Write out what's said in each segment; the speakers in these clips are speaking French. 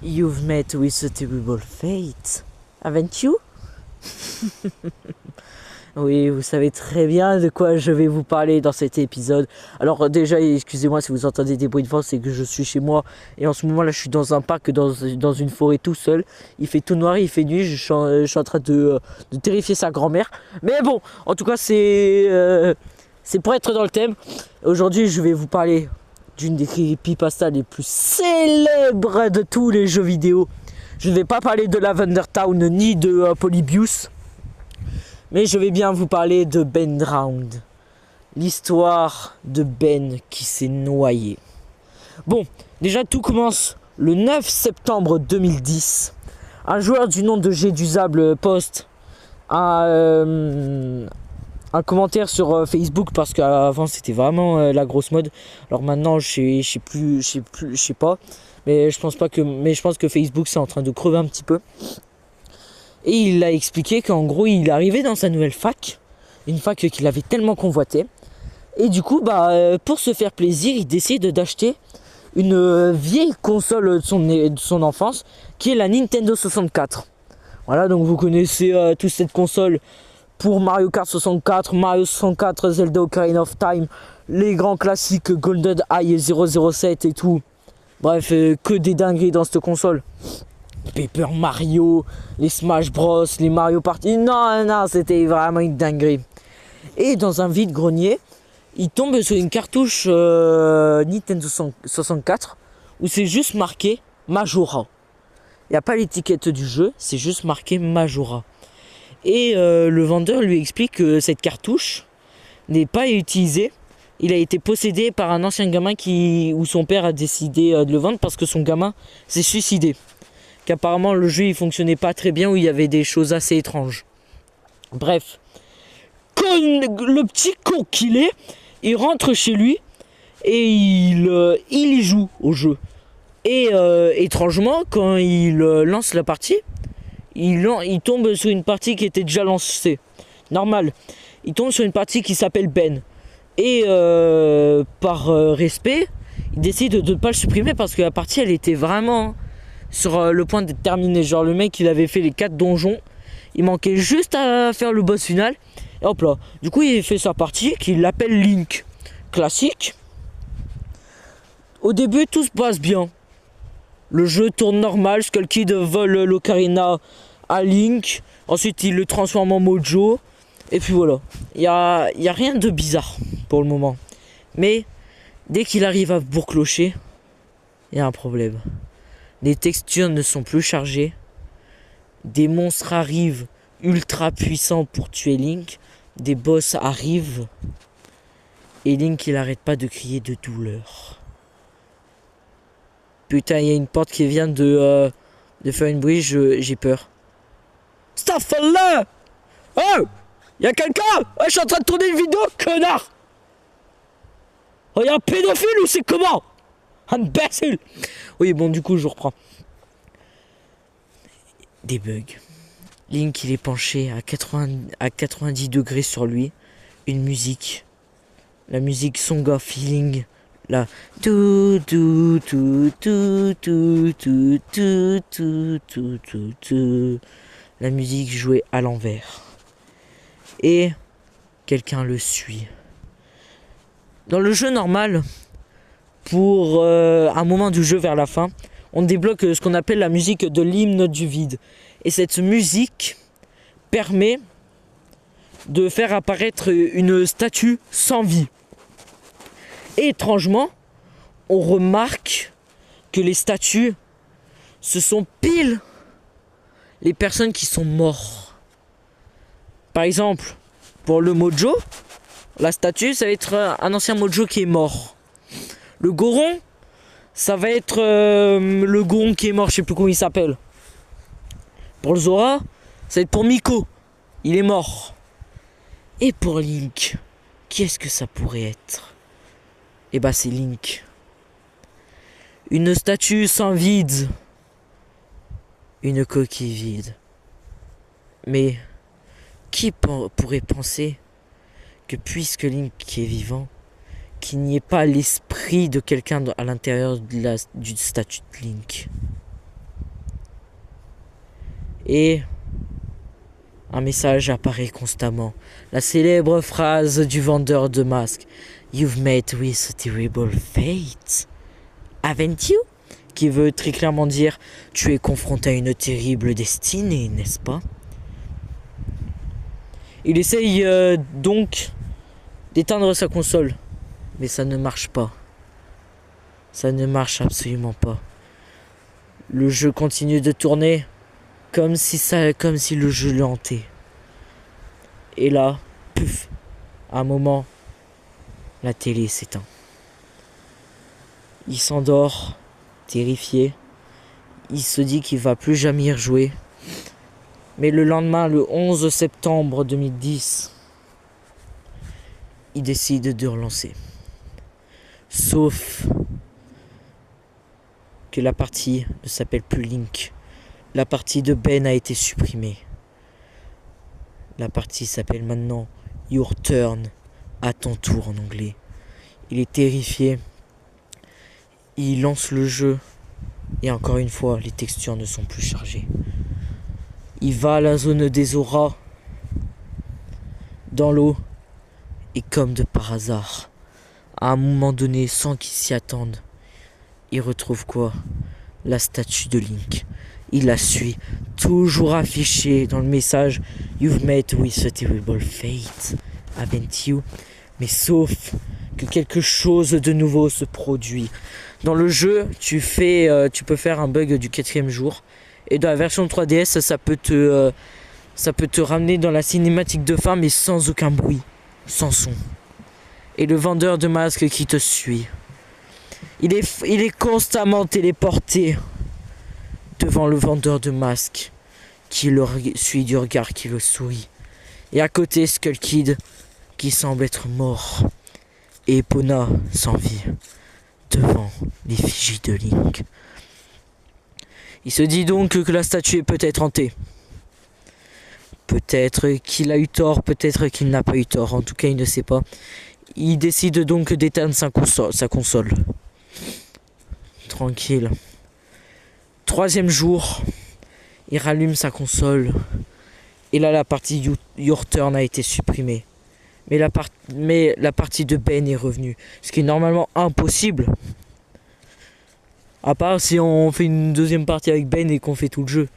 You've met with a terrible fate, haven't you? Oui, vous savez très bien de quoi je vais vous parler dans cet épisode. Alors déjà, excusez-moi si vous entendez des bruits de vent, c'est que je suis chez moi. Et en ce moment là, je suis dans un parc, dans une forêt tout seul. Il fait tout noir, il fait nuit, je suis en train de terrifier sa grand-mère. Mais bon, en tout cas, c'est pour être dans le thème. Aujourd'hui, je vais vous parler d'une des creepypastas les plus célèbres de tous les jeux vidéo. Je ne vais pas parler de Lavender Town ni de Polybius. Mais je vais bien vous parler de Ben Drowned. L'histoire de Ben qui s'est noyé. Bon, déjà tout commence le 9 septembre 2010. Un joueur du nom de Gédusable poste un commentaire sur Facebook parce qu'avant c'était vraiment la grosse mode. Alors maintenant je sais pas. Mais je pense que Facebook c'est en train de crever un petit peu. Et il a expliqué qu'en gros il est arrivé dans sa nouvelle fac, une fac qu'il avait tellement convoité. Et du coup pour se faire plaisir il décide d'acheter une vieille console de son enfance qui est la Nintendo 64. Voilà, donc vous connaissez toute cette console pour Mario Kart 64, Mario 64, Zelda Ocarina of Time, les grands classiques GoldenEye 007 et tout. Bref, que des dingueries dans cette console. Paper Mario, les Smash Bros, les Mario Party. Non, c'était vraiment une dinguerie. Et dans un vide-grenier, il tombe sur une cartouche Nintendo 64 où c'est juste marqué Majora. Il n'y a pas l'étiquette du jeu, c'est juste marqué Majora. Et le vendeur lui explique que cette cartouche n'est pas utilisée. Il a été possédé par un ancien gamin où son père a décidé de le vendre parce que son gamin s'est suicidé. Qu'apparemment le jeu il fonctionnait pas très bien, où il y avait des choses assez étranges. Bref, le petit con qu'il est, il rentre chez lui et il y joue au jeu. Et étrangement, quand il lance la partie, il tombe sur une partie qui était déjà lancée. Normal. Il tombe sur une partie qui s'appelle Ben. Et par respect, il décide de ne pas le supprimer parce que la partie elle était vraiment sur le point d'être terminée. Genre le mec il avait fait les 4 donjons. Il manquait juste à faire le boss final. Et hop là. Du coup il fait sa partie qu'il appelle Link. Classique. Au début tout se passe bien. Le jeu tourne normal. Skull Kid vole l'Ocarina à Link. Ensuite il le transforme en Mojo. Et puis voilà. Il y a rien de bizarre pour le moment. Mais dès qu'il arrive à Bourg-Clocher, il y a un problème. Les textures ne sont plus chargées. Des monstres arrivent ultra puissants pour tuer Link. Des boss arrivent. Et Link il arrête pas de crier de douleur. Putain, il y a une porte qui vient de faire une bruit, j'ai peur. Staffala! Oh! Y'a quelqu'un? Ouais, je suis en train de tourner une vidéo, connard! Oh, y'a un pédophile ou c'est comment? Imbécile! Oui, bon, du coup, je reprends. Des bugs. Link, il est penché à 90 degrés sur lui. Une musique. La musique Song of Healing. Là. Tout. La musique jouée à l'envers. Et quelqu'un le suit. Dans le jeu normal, pour un moment du jeu vers la fin, on débloque ce qu'on appelle la musique de l'hymne du vide. Et cette musique permet de faire apparaître une statue sans vie. Et étrangement, on remarque que les statues, ce sont pile les personnes qui sont mortes. Par exemple, pour le Mojo, la statue, ça va être un ancien Mojo qui est mort. Le Goron, ça va être le Goron qui est mort, je sais plus comment il s'appelle. Pour le Zora, ça va être pour Miko, il est mort. Et pour Link, qui est-ce que ça pourrait être? Eh bah c'est Link. Une statue sans vide. Une coquille vide. Mais qui pourrait penser que puisque Link est vivant, qu'il n'y ait pas l'esprit de quelqu'un à l'intérieur du statut de Link? Et un message apparaît constamment. La célèbre phrase du vendeur de masques. You've met with a terrible fate, haven't you? Qui veut très clairement dire tu es confronté à une terrible destinée, n'est-ce pas? Il essaye donc d'éteindre sa console. Mais ça ne marche pas. Ça ne marche absolument pas. Le jeu continue de tourner comme si le jeu le hantait. Et là, puf, à un moment, la télé s'éteint. Il s'endort, terrifié. Il se dit qu'il va plus jamais y rejouer. Mais le lendemain, le 11 septembre 2010, il décide de relancer. Sauf que la partie ne s'appelle plus Link. La partie de Ben a été supprimée. La partie s'appelle maintenant Your Turn, à ton tour en anglais. Il est terrifié. Il lance le jeu. Et encore une fois, les textures ne sont plus chargées. Il va à la zone des auras. Dans l'eau. Et comme de par hasard, à un moment donné, sans qu'il s'y attende, il retrouve quoi? La statue de Link. Il la suit, toujours affichée dans le message You've met with a terrible fate, haven't you? Mais sauf que quelque chose de nouveau se produit. Dans le jeu, tu peux faire un bug du 4e jour. Et dans la version 3DS, ça peut te ramener dans la cinématique de fin, mais sans aucun bruit, sans son. Et le vendeur de masques qui te suit. Il est constamment téléporté devant le vendeur de masques qui le suit du regard, qui le sourit. Et à côté, Skull Kid qui semble être mort. Et Epona sans vie devant l'effigie de Link. Il se dit donc que la statue est peut-être hantée. Peut-être qu'il a eu tort, peut-être qu'il n'a pas eu tort. En tout cas, il ne sait pas. Il décide donc d'éteindre sa console. Tranquille. 3e jour, il rallume sa console. Et là, la partie Your Turn a été supprimée. Mais la partie de Ben est revenue. Ce qui est normalement impossible. À part si on fait une deuxième partie avec Ben et qu'on fait tout le jeu.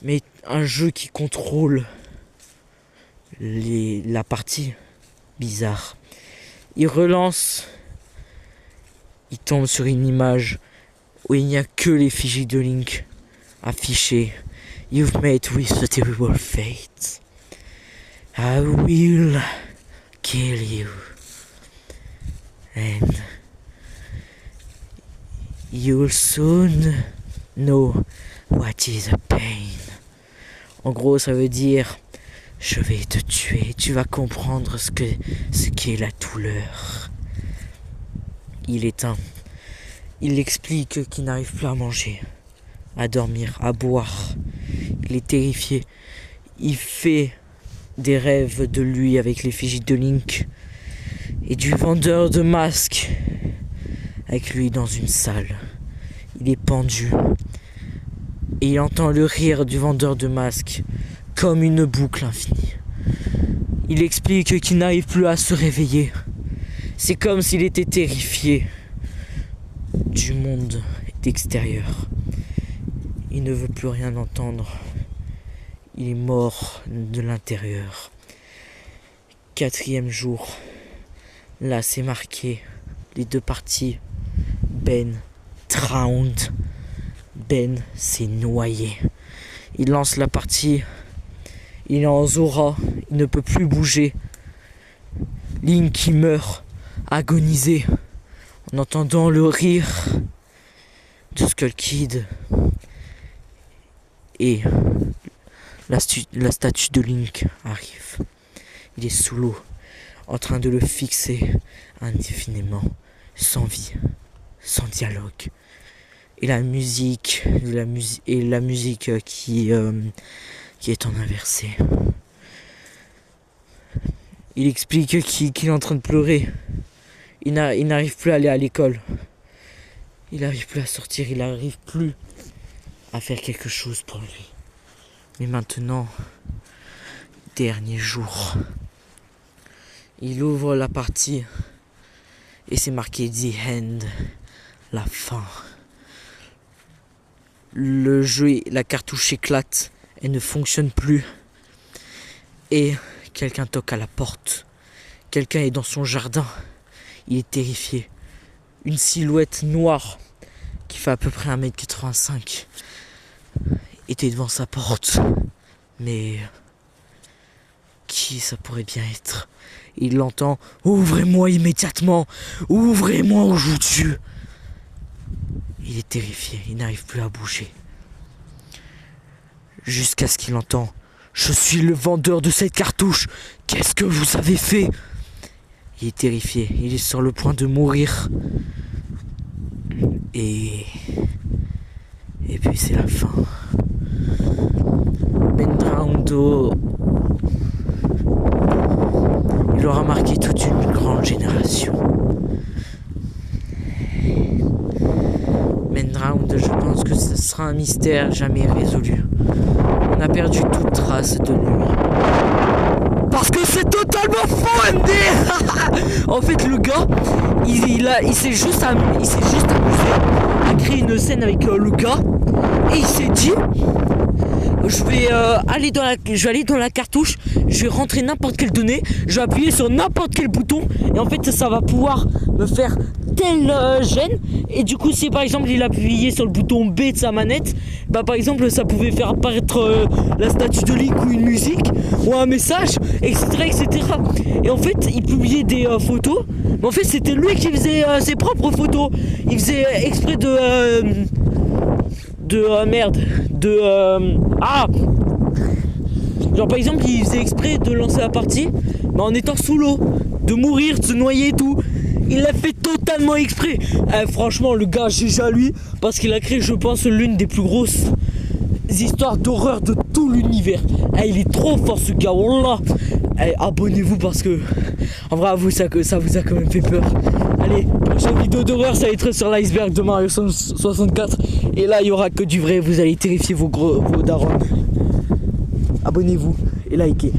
Mais un jeu qui contrôle la partie, bizarre. Il relance. Il tombe sur une image où il n'y a que l'effigie de Link affichée. You've met with a terrible fate. I will kill you. And you'll soon know what is a pain. En gros, ça veut dire je vais te tuer, tu vas comprendre ce qu'est la douleur. Il éteint. Il explique qu'il n'arrive plus à manger, à dormir, à boire. Il est terrifié. Il fait des rêves de lui avec l'effigie de Link et du vendeur de masques avec lui dans une salle. Il est pendu et il entend le rire du vendeur de masques comme une boucle infinie. Il explique qu'il n'arrive plus à se réveiller. C'est comme s'il était terrifié du monde extérieur. Il ne veut plus rien entendre. Il est mort de l'intérieur. 4e jour. Là, c'est marqué les 2 parties. Ben drowned. Ben s'est noyé. Il lance la partie. Il est en Zora. Il ne peut plus bouger. Link qui meurt, agonisé, en entendant le rire de Skull Kid. Et la statue de Link arrive. Il est sous l'eau, en train de le fixer indéfiniment, sans vie, sans dialogue. Et la musique qui est en inversé. Il explique qu'il est en train de pleurer. Il n'arrive plus à aller à l'école. Il n'arrive plus à sortir. Il n'arrive plus à faire quelque chose pour lui. Mais maintenant, dernier jour, il ouvre la partie et c'est marqué The End, la fin. Le jeu, la cartouche éclate, elle ne fonctionne plus. Et quelqu'un toque à la porte. Quelqu'un est dans son jardin. Il est terrifié. Une silhouette noire qui fait à peu près 1m85 était devant sa porte. Mais qui ça pourrait bien être? Il l'entend. Ouvrez-moi immédiatement. Ouvrez-moi ou je vous tue. Il est terrifié. Il n'arrive plus à bouger. Jusqu'à ce qu'il entend. Je suis le vendeur de cette cartouche. Qu'est-ce que vous avez fait? Il est terrifié. Il est sur le point de mourir. Et puis c'est la fin. Mendraundo, il aura marqué toute une grande génération. Mendraundo, je pense que ce sera un mystère jamais résolu. On a perdu toute trace de lui. Parce que c'est totalement faux, MD. En fait, le gars, il s'est juste amusé à créer une scène avec le gars. Et il s'est dit, je vais aller dans la cartouche, je vais rentrer n'importe quelle donnée, je vais appuyer sur n'importe quel bouton. Et en fait, ça va pouvoir me faire telle gêne. Et du coup, si par exemple il appuyait sur le bouton B de sa manette, bah par exemple ça pouvait faire apparaître la statue de Link ou une musique ou un message, etc. Et en fait, il publiait des photos, mais en fait c'était lui qui faisait ses propres photos. Il faisait exprès genre par exemple il faisait exprès de lancer la partie mais en étant sous l'eau, de mourir, de se noyer et tout. Il l'a fait totalement exprès. Franchement, le gars, GG à lui, parce qu'il a créé, je pense, l'une des plus grosses histoires d'horreur de tout l'univers. Il est trop fort, ce gars. Wallah. Abonnez-vous parce que, en vrai, avouez ça vous a quand même fait peur. Allez, prochaine vidéo d'horreur, ça va être sur l'iceberg de Mario 64. Et là, il y aura que du vrai. Vous allez terrifier vos darons. Abonnez-vous et likez.